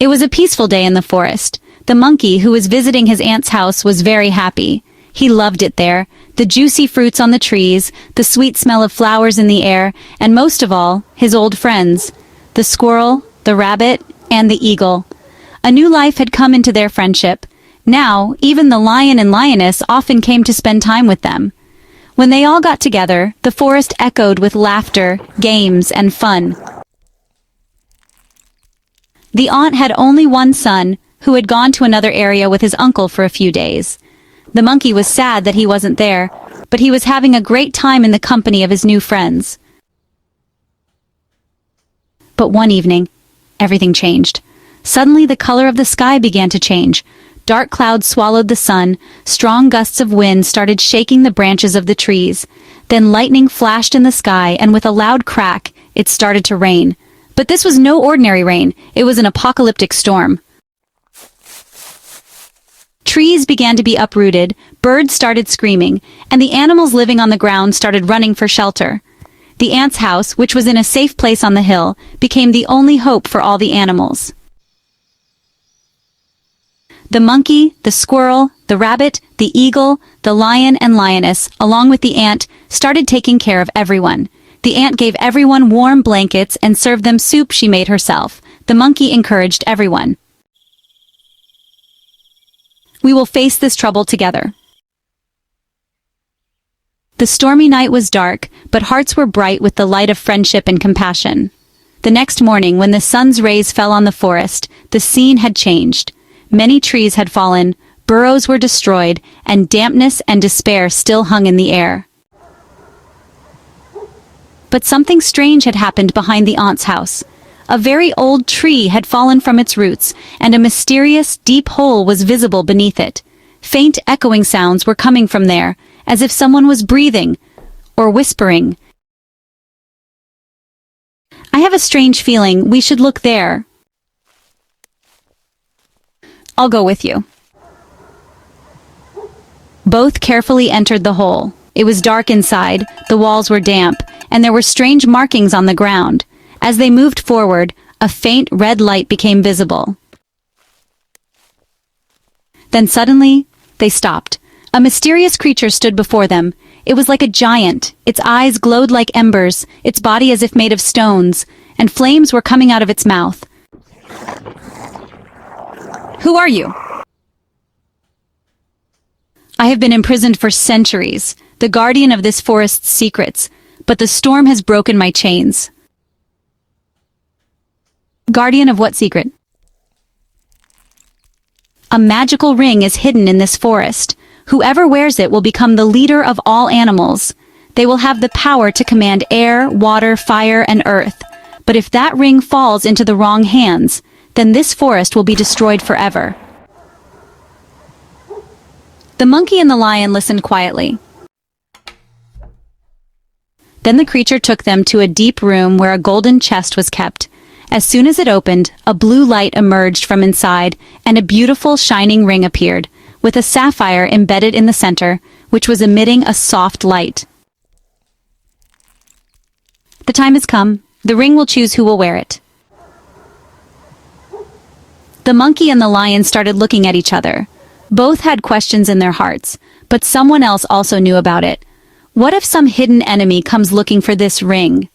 It was a peaceful day in the forest. The monkey who was visiting his aunt's house was very happy. He loved it there, the juicy fruits on the trees, the sweet smell of flowers in the air, and most of all, his old friends, the squirrel, the rabbit, and the eagle. A new life had come into their friendship. Now, even the lion and lioness often came to spend time with them. When they all got together, the forest echoed with laughter, games, and fun. The aunt had only one son, who had gone to another area with his uncle for a few days. The monkey was sad that he wasn't there, but he was having a great time in the company of his new friends. But one evening, everything changed. Suddenly the color of the sky began to change. Dark clouds swallowed the sun, strong gusts of wind started shaking the branches of the trees. Then lightning flashed in the sky, and with a loud crack, it started to rain. But this was no ordinary rain, it was an apocalyptic storm. Trees began to be uprooted, birds started screaming, and the animals living on the ground started running for shelter. The ant's house, which was in a safe place on the hill, became the only hope for all the animals. The monkey, the squirrel, the rabbit, the eagle, the lion and lioness, along with the ant, started taking care of everyone. The ant gave everyone warm blankets and served them soup she made herself. The monkey encouraged everyone. We will face this trouble together. The stormy night was dark, but hearts were bright with the light of friendship and compassion. The next morning, when the sun's rays fell on the forest, the scene had changed. Many trees had fallen, burrows were destroyed, and dampness and despair still hung in the air. But something strange had happened behind the aunt's house. A very old tree had fallen from its roots, and a mysterious, deep hole was visible beneath it. Faint echoing sounds were coming from there, as if someone was breathing, or whispering. I have a strange feeling we should look there. I'll go with you. Both carefully entered the hole. It was dark inside, the walls were damp, and there were strange markings on the ground. As they moved forward, a faint red light became visible. Then suddenly, they stopped. A mysterious creature stood before them. It was like a giant. Its eyes glowed like embers, its body as if made of stones, and flames were coming out of its mouth. Who are you? I have been imprisoned for centuries, the guardian of this forest's secrets, but the storm has broken my chains. Guardian of what secret? A magical ring is hidden in this forest. Whoever wears it will become the leader of all animals. They will have the power to command air, water, fire, and earth. But if that ring falls into the wrong hands, then this forest will be destroyed forever. The monkey and the lion listened quietly. Then the creature took them to a deep room where a golden chest was kept. As soon as it opened, a blue light emerged from inside, and a beautiful shining ring appeared, with a sapphire embedded in the center, which was emitting a soft light. The time has come. The ring will choose who will wear it. The monkey and the lion started looking at each other. Both had questions in their hearts, but someone else also knew about it. What if some hidden enemy comes looking for this ring?